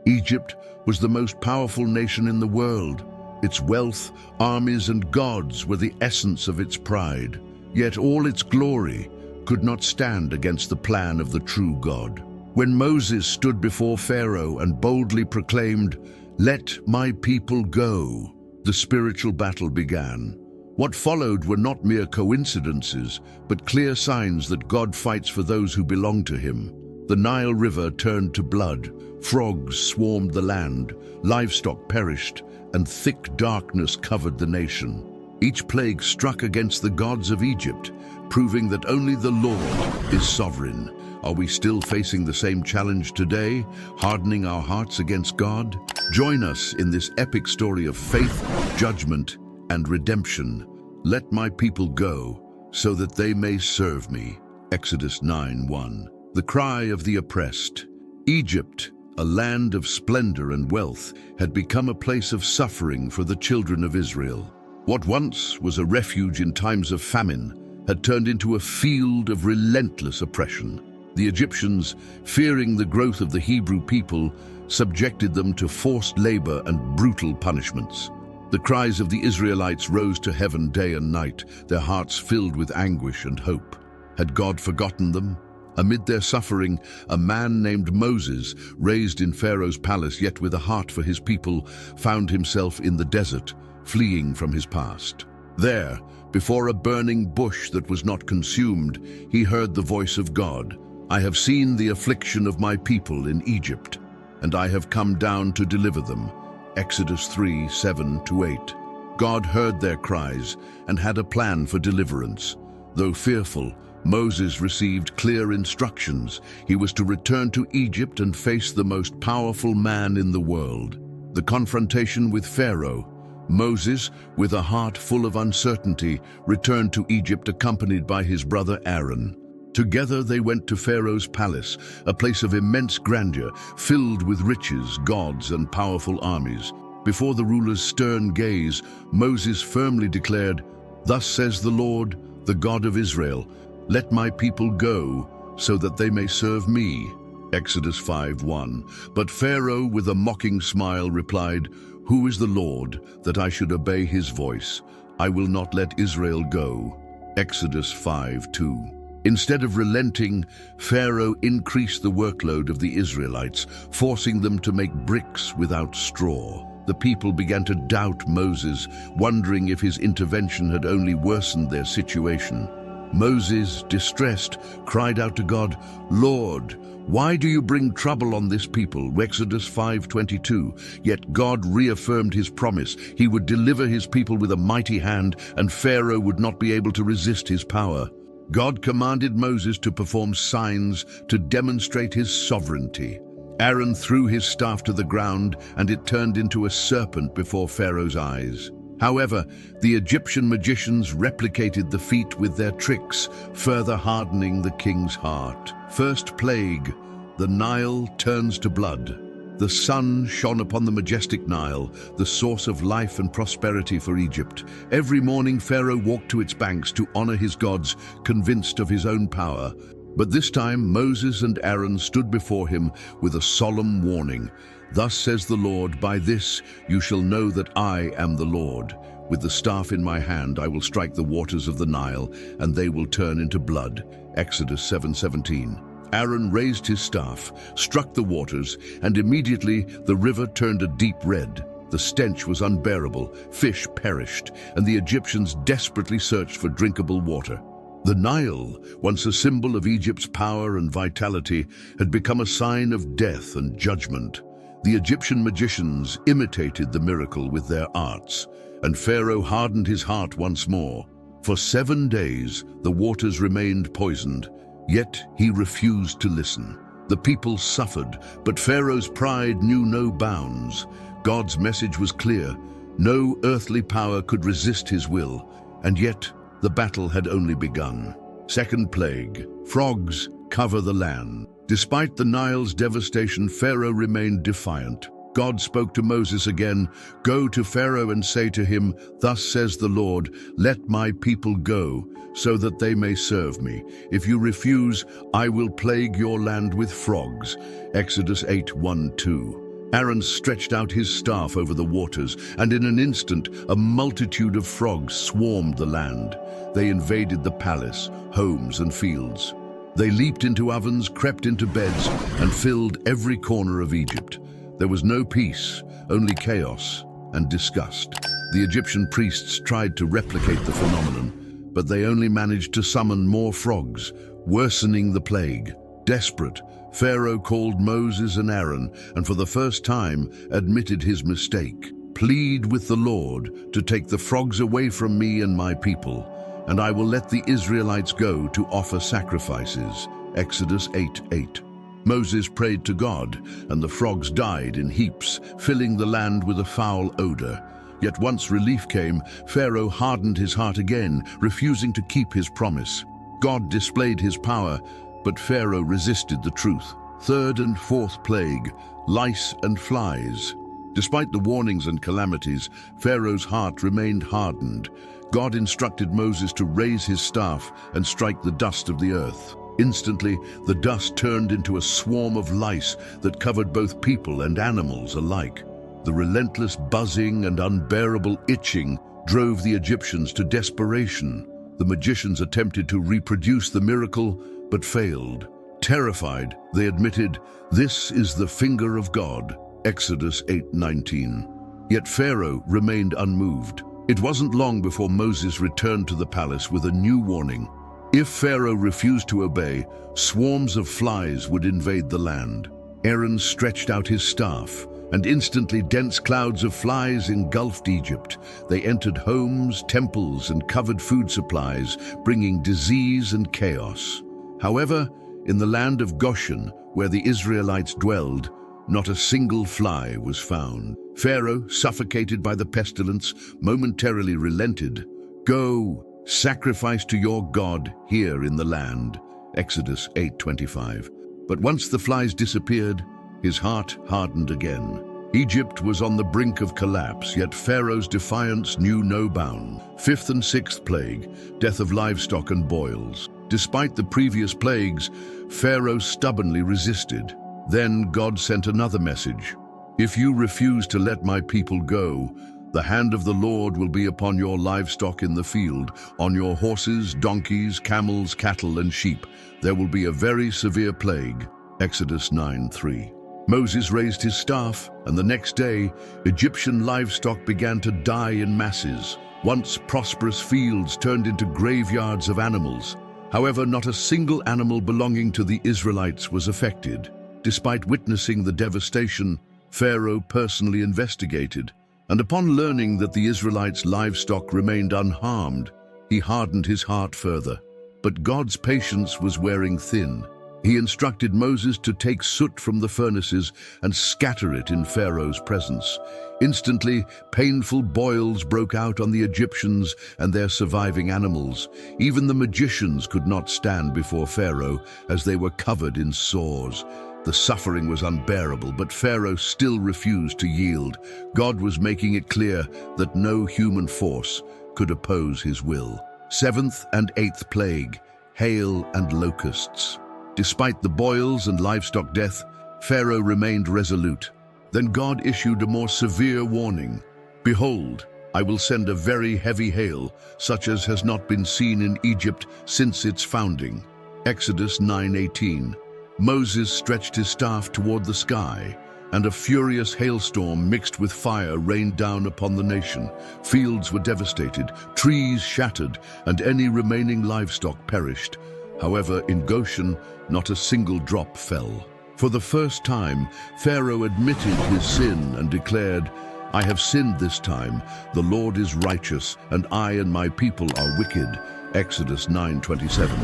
Egypt was the most powerful nation in the world. Its wealth, armies, and gods were the essence of its pride. Yet all its glory could not stand against the plan of the true God. When Moses stood before Pharaoh and boldly proclaimed, "Let my people go," the spiritual battle began. What followed were not mere coincidences, but clear signs that God fights for those who belong to him. The Nile River turned to blood, frogs swarmed the land, livestock perished, and thick darkness covered the nation. Each plague struck against the gods of Egypt, proving that only the Lord is sovereign. Are we still facing the same challenge today, hardening our hearts against God? Join us in this epic story of faith, judgment, and redemption. Let my people go, so that they may serve me. Exodus 9:1. The cry of the oppressed. Egypt, a land of splendor and wealth, had become a place of suffering for the children of Israel. What once was a refuge in times of famine had turned into a field of relentless oppression. The Egyptians, fearing the growth of the Hebrew people, subjected them to forced labor and brutal punishments. The cries of the Israelites rose to heaven day and night, their hearts filled with anguish and hope. Had God forgotten them? Amid their suffering, a man named Moses, raised in Pharaoh's palace yet with a heart for his people, found himself in the desert, fleeing from his past. There, before a burning bush that was not consumed, he heard the voice of God. "I have seen the affliction of my people in Egypt, and I have come down to deliver them." Exodus 3:7-8. God heard their cries and had a plan for deliverance. Though fearful, Moses received clear instructions. He was to return to Egypt and face the most powerful man in the world. The confrontation with Pharaoh. Moses, with a heart full of uncertainty, returned to Egypt accompanied by his brother Aaron. Together they went to Pharaoh's palace, a place of immense grandeur, filled with riches, gods, and powerful armies. Before the ruler's stern gaze, Moses firmly declared, "Thus says the Lord, the God of Israel, let my people go, so that they may serve me." Exodus 5:1. But Pharaoh, with a mocking smile, replied, "Who is the Lord, that I should obey his voice? I will not let Israel go." Exodus 5:2. Instead of relenting, Pharaoh increased the workload of the Israelites, forcing them to make bricks without straw. The people began to doubt Moses, wondering if his intervention had only worsened their situation. Moses, distressed, cried out to God, "Lord, why do you bring trouble on this people?" Exodus 5:22. Yet God reaffirmed his promise. He would deliver his people with a mighty hand, and Pharaoh would not be able to resist his power. God commanded Moses to perform signs to demonstrate his sovereignty. Aaron threw his staff to the ground, and it turned into a serpent before Pharaoh's eyes. However, the Egyptian magicians replicated the feat with their tricks, further hardening the king's heart. First plague, the Nile turns to blood. The sun shone upon the majestic Nile, the source of life and prosperity for Egypt. Every morning Pharaoh walked to its banks to honor his gods, convinced of his own power. But this time Moses and Aaron stood before him with a solemn warning. "Thus says the Lord, by this you shall know that I am the Lord. With the staff in my hand I will strike the waters of the Nile, and they will turn into blood." Exodus 7:17. Aaron raised his staff, struck the waters, and immediately the river turned a deep red. The stench was unbearable, fish perished, and the Egyptians desperately searched for drinkable water. The Nile, once a symbol of Egypt's power and vitality, had become a sign of death and judgment. The Egyptian magicians imitated the miracle with their arts, and Pharaoh hardened his heart once more. For 7 days, the waters remained poisoned, yet he refused to listen. The people suffered, but Pharaoh's pride knew no bounds. God's message was clear. No earthly power could resist his will, and yet the battle had only begun. Second plague, frogs cover the land. Despite the Nile's devastation, Pharaoh remained defiant. God spoke to Moses again, "Go to Pharaoh and say to him, 'Thus says the Lord, let my people go, so that they may serve me. If you refuse, I will plague your land with frogs.'" Exodus 8:1-2. Aaron stretched out his staff over the waters, and in an instant a multitude of frogs swarmed the land. They invaded the palace, homes and fields. They leaped into ovens, crept into beds, and filled every corner of Egypt. There was no peace, only chaos and disgust. The Egyptian priests tried to replicate the phenomenon, but they only managed to summon more frogs, worsening the plague. Desperate, Pharaoh called Moses and Aaron, and for the first time admitted his mistake. "Plead with the Lord to take the frogs away from me and my people, and I will let the Israelites go to offer sacrifices." Exodus 8:8. Moses prayed to God, and the frogs died in heaps, filling the land with a foul odor. Yet once relief came, Pharaoh hardened his heart again, refusing to keep his promise. God displayed his power, but Pharaoh resisted the truth. Third and fourth plague, lice and flies. Despite the warnings and calamities, Pharaoh's heart remained hardened. God instructed Moses to raise his staff and strike the dust of the earth. Instantly, the dust turned into a swarm of lice that covered both people and animals alike. The relentless buzzing and unbearable itching drove the Egyptians to desperation. The magicians attempted to reproduce the miracle, but failed. Terrified, they admitted, "This is the finger of God." Exodus 8:19. Yet Pharaoh remained unmoved. It wasn't long before Moses returned to the palace with a new warning. If Pharaoh refused to obey, swarms of flies would invade the land. Aaron stretched out his staff, and instantly dense clouds of flies engulfed Egypt. They entered homes, temples, and covered food supplies, bringing disease and chaos. However, in the land of Goshen, where the Israelites dwelled, not a single fly was found. Pharaoh, suffocated by the pestilence, momentarily relented. "Go, sacrifice to your God here in the land." Exodus 8:25. But once the flies disappeared, his heart hardened again. Egypt was on the brink of collapse, yet Pharaoh's defiance knew no bound. Fifth and sixth plague, death of livestock and boils. Despite the previous plagues, Pharaoh stubbornly resisted. Then God sent another message. "If you refuse to let my people go, the hand of the Lord will be upon your livestock in the field, on your horses, donkeys, camels, cattle, and sheep. There will be a very severe plague." Exodus 9:3. Moses raised his staff, and the next day, Egyptian livestock began to die in masses. Once prosperous fields turned into graveyards of animals. However, not a single animal belonging to the Israelites was affected. Despite witnessing the devastation, Pharaoh personally investigated, and upon learning that the Israelites' livestock remained unharmed, he hardened his heart further. But God's patience was wearing thin. He instructed Moses to take soot from the furnaces and scatter it in Pharaoh's presence. Instantly, painful boils broke out on the Egyptians and their surviving animals. Even the magicians could not stand before Pharaoh, as they were covered in sores. The suffering was unbearable, but Pharaoh still refused to yield. God was making it clear that no human force could oppose his will. Seventh and eighth plague, hail and locusts. Despite the boils and livestock death, Pharaoh remained resolute. Then God issued a more severe warning. "Behold, I will send a very heavy hail, such as has not been seen in Egypt since its founding." Exodus 9:18. Moses stretched his staff toward the sky, and a furious hailstorm mixed with fire rained down upon the nation. Fields were devastated, trees shattered, and any remaining livestock perished. However, in Goshen, not a single drop fell. For the first time, Pharaoh admitted his sin and declared, "I have sinned this time. The Lord is righteous, and I and my people are wicked." Exodus 9:27.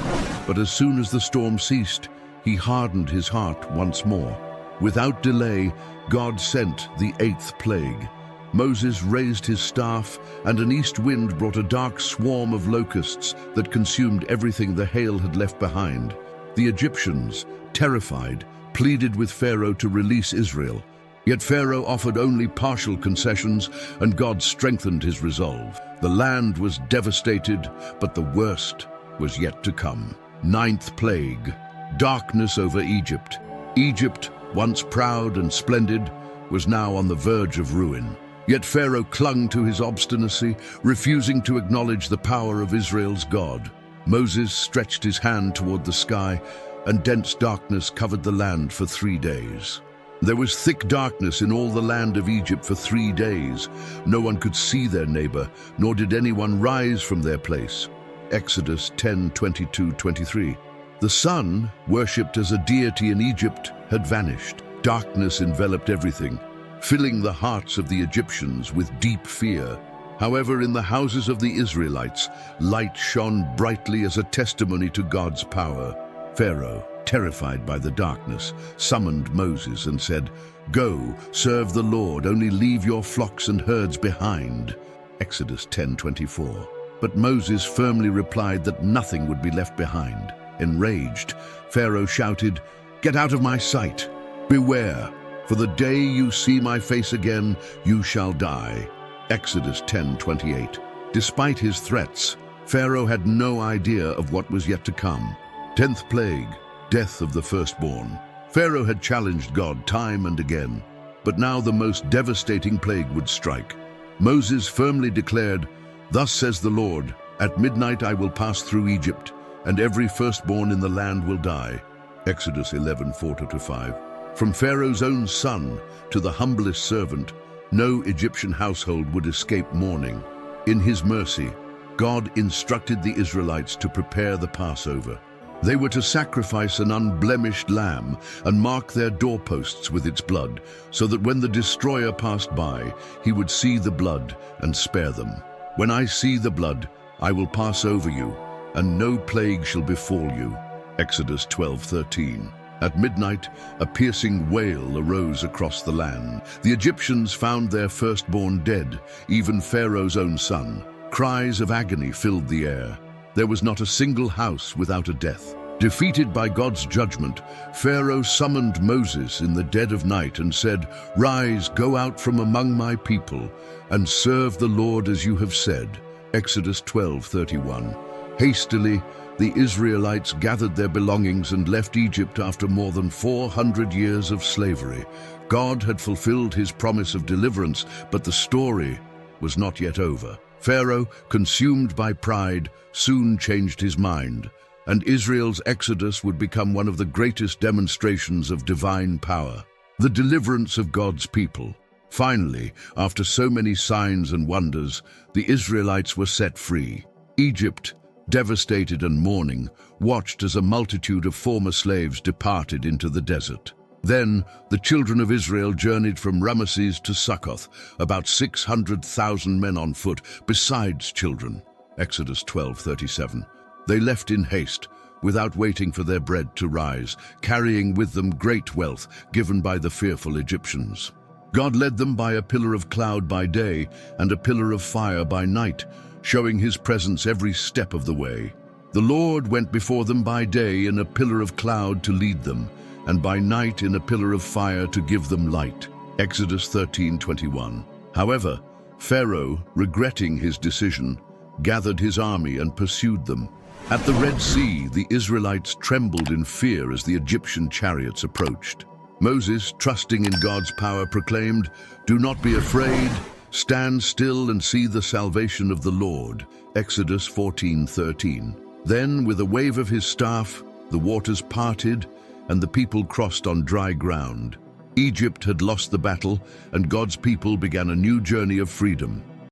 But as soon as the storm ceased, he hardened his heart once more. Without delay, God sent the eighth plague. Moses raised his staff, and an east wind brought a dark swarm of locusts that consumed everything the hail had left behind. The Egyptians, terrified, pleaded with Pharaoh to release Israel. Yet Pharaoh offered only partial concessions, and God strengthened his resolve. The land was devastated, but the worst was yet to come. Ninth plague, darkness over Egypt. Egypt, once proud and splendid, was now on the verge of ruin. Yet Pharaoh clung to his obstinacy, refusing to acknowledge the power of Israel's God. Moses stretched his hand toward the sky, and dense darkness covered the land for 3 days. There was thick darkness in all the land of Egypt for 3 days. No one could see their neighbor, nor did anyone rise from their place. Exodus 10:22-23. The sun, worshipped as a deity in Egypt, had vanished. Darkness enveloped everything, filling the hearts of the Egyptians with deep fear. However, in the houses of the Israelites, light shone brightly as a testimony to God's power. Pharaoh, terrified by the darkness, summoned Moses and said, "Go, serve the Lord, only leave your flocks and herds behind." Exodus 10:24. But Moses firmly replied that nothing would be left behind. Enraged, Pharaoh shouted, "Get out of my sight! Beware, for the day you see my face again, you shall die." Exodus 10:28. Despite his threats, Pharaoh had no idea of what was yet to come. 10th plague, death of the firstborn. Pharaoh had challenged God time and again, but now the most devastating plague would strike. Moses firmly declared, "Thus says the Lord, at midnight I will pass through Egypt, and every firstborn in the land will die." Exodus 11:4-5. From Pharaoh's own son to the humblest servant, no Egyptian household would escape mourning. In his mercy, God instructed the Israelites to prepare the Passover. They were to sacrifice an unblemished lamb and mark their doorposts with its blood, so that when the destroyer passed by, he would see the blood and spare them. "When I see the blood, I will pass over you, and no plague shall befall you." Exodus 12:13. At midnight, a piercing wail arose across the land. The Egyptians found their firstborn dead, even Pharaoh's own son. Cries of agony filled the air. There was not a single house without a death. Defeated by God's judgment, Pharaoh summoned Moses in the dead of night and said, "Rise, go out from among my people, and serve the Lord as you have said." Exodus 12:31. Hastily, the Israelites gathered their belongings and left Egypt after more than 400 years of slavery. God had fulfilled his promise of deliverance, but the story was not yet over. Pharaoh, consumed by pride, soon changed his mind, and Israel's exodus would become one of the greatest demonstrations of divine power. The deliverance of God's people. Finally, after so many signs and wonders, the Israelites were set free. Egypt, devastated and mourning, watched as a multitude of former slaves departed into the desert. Then the children of Israel journeyed from Ramesses to Succoth, about 600,000 men on foot, besides children. Exodus 12:37. They left in haste, without waiting for their bread to rise, carrying with them great wealth given by the fearful Egyptians. God led them by a pillar of cloud by day and a pillar of fire by night, showing his presence every step of the way. The Lord went before them by day in a pillar of cloud to lead them, and by night in a pillar of fire to give them light. Exodus 13:21. However, Pharaoh, regretting his decision, gathered his army and pursued them. At the Red Sea, the Israelites trembled in fear as the Egyptian chariots approached. Moses, trusting in God's power, proclaimed, "Do not be afraid. Stand still and see the salvation of the Lord." Exodus 14:13. Then, with a wave of his staff, the waters parted, and the people crossed on dry ground. Egypt had lost the battle, and God's people began a new journey of freedom.